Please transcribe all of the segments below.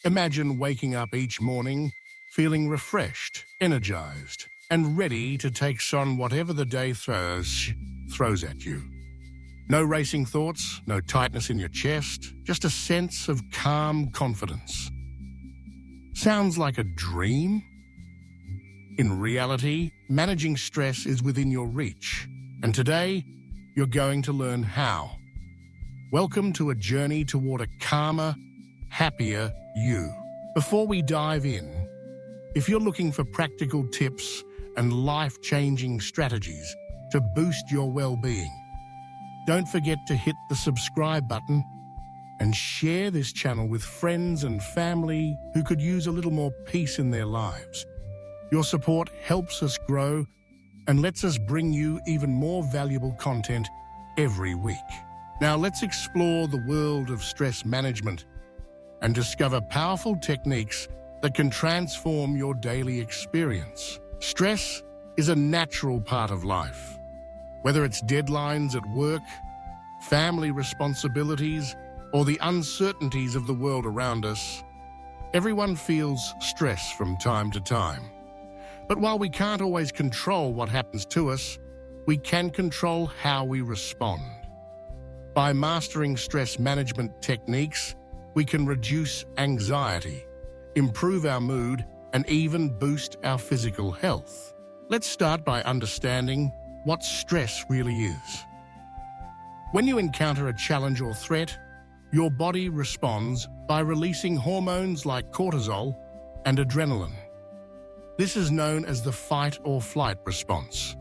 Imagine waking up each morning feeling refreshed, energized, and ready to take on whatever the day throws at you. No racing thoughts, no tightness in your chest, just a sense of calm confidence. Sounds like a dream? In reality, managing stress is within your reach, and today, you're going to learn how. Welcome to a journey toward a calmer, happier you. Before we dive in, if you're looking for practical tips and life-changing strategies to boost your well-being, don't forget to hit the subscribe button and share this channel with friends and family who could use a little more peace in their lives. Your support helps us grow and lets us bring you even more valuable content every week. Now let's explore the world of stress management and discover powerful techniques that can transform your daily experience. Stress is a natural part of life. Whether it's deadlines at work, family responsibilities, or the uncertainties of the world around us, everyone feels stress from time to time. But while we can't always control what happens to us, we can control how we respond. By mastering stress management techniques, we can reduce anxiety, improve our mood, and even boost our physical health. Let's start by understanding what stress really is. When you encounter a challenge or threat, your body responds by releasing hormones like cortisol and adrenaline. This is known as the fight or flight response.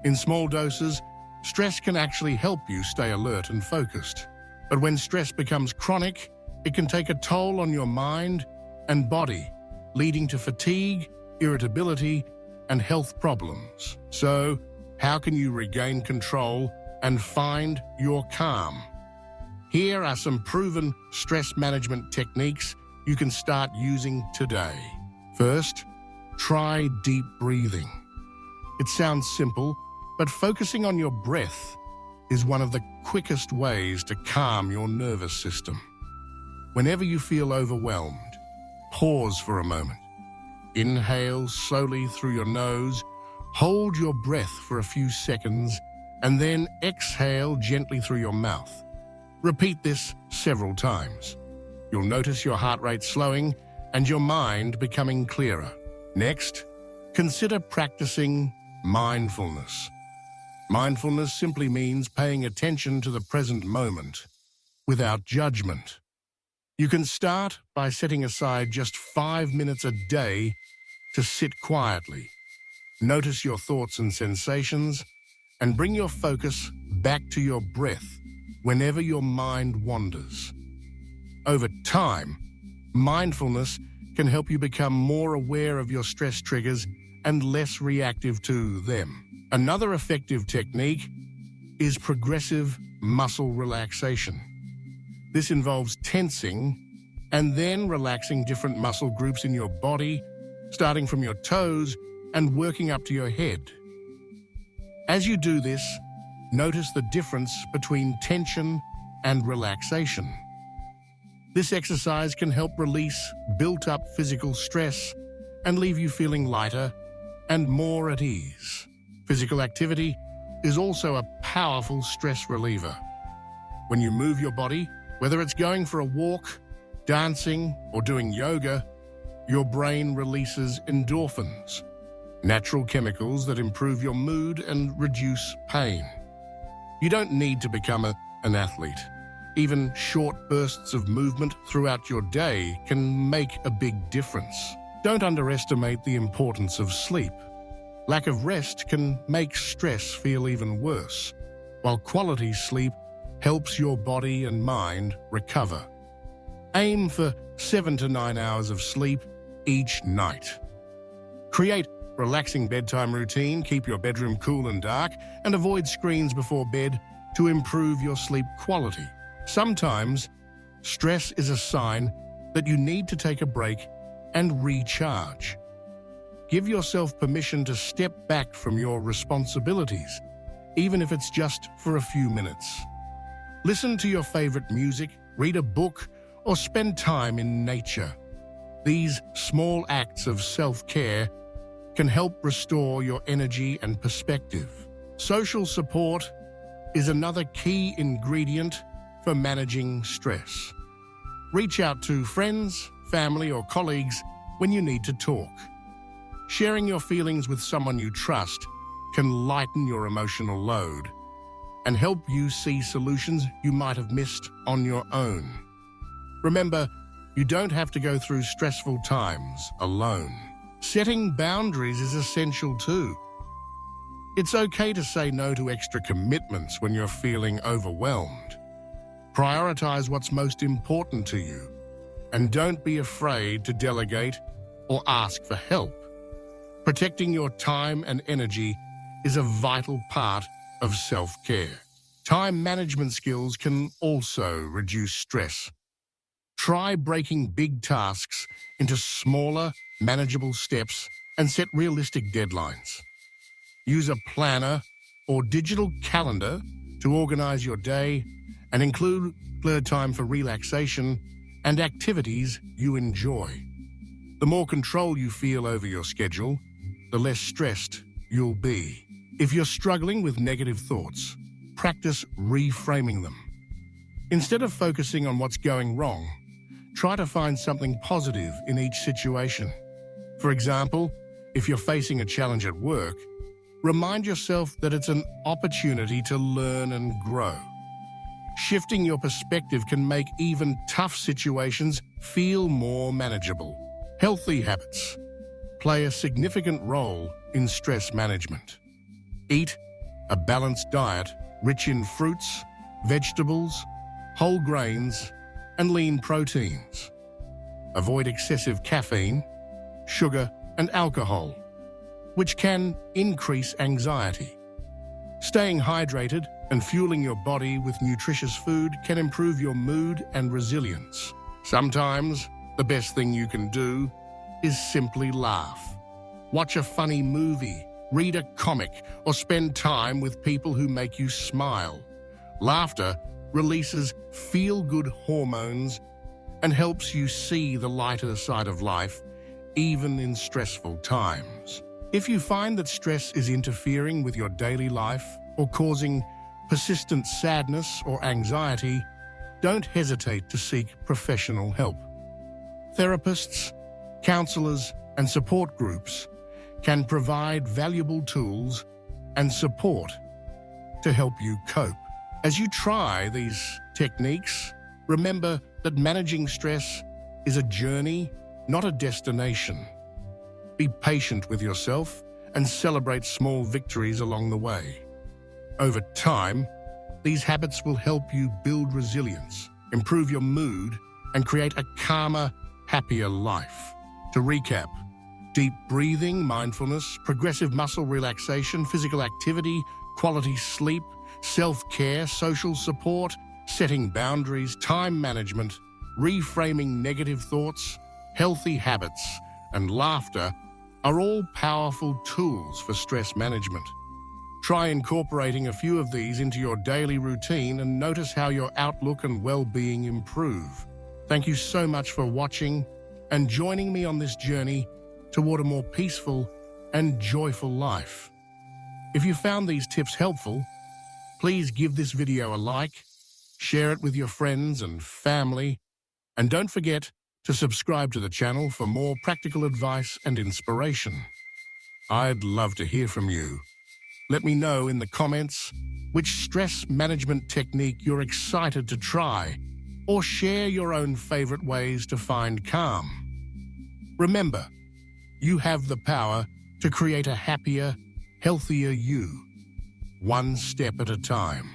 In small doses, stress can actually help you stay alert and focused. But when stress becomes chronic, it can take a toll on your mind and body, leading to fatigue, irritability, and health problems. So, how can you regain control and find your calm? Here are some proven stress management techniques you can start using today. First, try deep breathing. It sounds simple, but focusing on your breath is one of the quickest ways to calm your nervous system. Whenever you feel overwhelmed, pause for a moment. Inhale slowly through your nose, hold your breath for a few seconds, and then exhale gently through your mouth. Repeat this several times. You'll notice your heart rate slowing and your mind becoming clearer. Next, consider practicing mindfulness. Mindfulness simply means paying attention to the present moment without judgment. You can start by setting aside just 5 minutes a day to sit quietly. Notice your thoughts and sensations and bring your focus back to your breath whenever your mind wanders. Over time, mindfulness can help you become more aware of your stress triggers and less reactive to them. Another effective technique is progressive muscle relaxation. This involves tensing and then relaxing different muscle groups in your body, starting from your toes and working up to your head. As you do this, notice the difference between tension and relaxation. This exercise can help release built-up physical stress and leave you feeling lighter and more at ease. Physical activity is also a powerful stress reliever. When you move your body, whether it's going for a walk, dancing, or doing yoga, your brain releases endorphins, natural chemicals that improve your mood and reduce pain. You don't need to become an athlete. Even short bursts of movement throughout your day can make a big difference. Don't underestimate the importance of sleep. Lack of rest can make stress feel even worse, while quality sleep helps your body and mind recover. Aim for 7 to 9 hours of sleep each night. Create a relaxing bedtime routine, keep your bedroom cool and dark, and avoid screens before bed to improve your sleep quality. Sometimes, stress is a sign that you need to take a break and recharge. Give yourself permission to step back from your responsibilities, even if it's just for a few minutes. Listen to your favorite music, read a book, or spend time in nature. These small acts of self-care can help restore your energy and perspective. Social support is another key ingredient for managing stress. Reach out to friends, family, or colleagues when you need to talk. Sharing your feelings with someone you trust can lighten your emotional load and help you see solutions you might have missed on your own. Remember, you don't have to go through stressful times alone. Setting boundaries is essential too. It's okay to say no to extra commitments when you're feeling overwhelmed. Prioritize what's most important to you, and don't be afraid to delegate or ask for help. Protecting your time and energy is a vital part of self-care. Time management skills can also reduce stress. Try breaking big tasks into smaller, manageable steps and set realistic deadlines. Use a planner or digital calendar to organize your day and include time for relaxation and activities you enjoy. The more control you feel over your schedule, the less stressed you'll be. If you're struggling with negative thoughts, practice reframing them. Instead of focusing on what's going wrong, try to find something positive in each situation. For example, if you're facing a challenge at work, remind yourself that it's an opportunity to learn and grow. Shifting your perspective can make even tough situations feel more manageable. Healthy habits play a significant role in stress management. Eat a balanced diet rich in fruits, vegetables, whole grains, and lean proteins. Avoid excessive caffeine, sugar, and alcohol, which can increase anxiety. Staying hydrated and fueling your body with nutritious food can improve your mood and resilience. Sometimes, the best thing you can do is simply laugh. Watch a funny movie, read a comic, or spend time with people who make you smile. Laughter releases feel-good hormones and helps you see the lighter side of life, even in stressful times. If you find that stress is interfering with your daily life or causing persistent sadness or anxiety, don't hesitate to seek professional help. Therapists, counselors, and support groups can provide valuable tools and support to help you cope. As you try these techniques, remember that managing stress is a journey, not a destination. Be patient with yourself and celebrate small victories along the way. Over time, these habits will help you build resilience, improve your mood, and create a calmer, happier life. To recap, deep breathing, mindfulness, progressive muscle relaxation, physical activity, quality sleep, self-care, social support, setting boundaries, time management, reframing negative thoughts, healthy habits, and laughter are all powerful tools for stress management. Try incorporating a few of these into your daily routine and notice how your outlook and well-being improve. Thank you so much for watching and joining me on this journey toward a more peaceful and joyful life. If you found these tips helpful, please give this video a like, share it with your friends and family, and don't forget to subscribe to the channel for more practical advice and inspiration. I'd love to hear from you. Let me know in the comments which stress management technique you're excited to try, or share your own favorite ways to find calm. Remember, you have the power to create a happier, healthier you, one step at a time.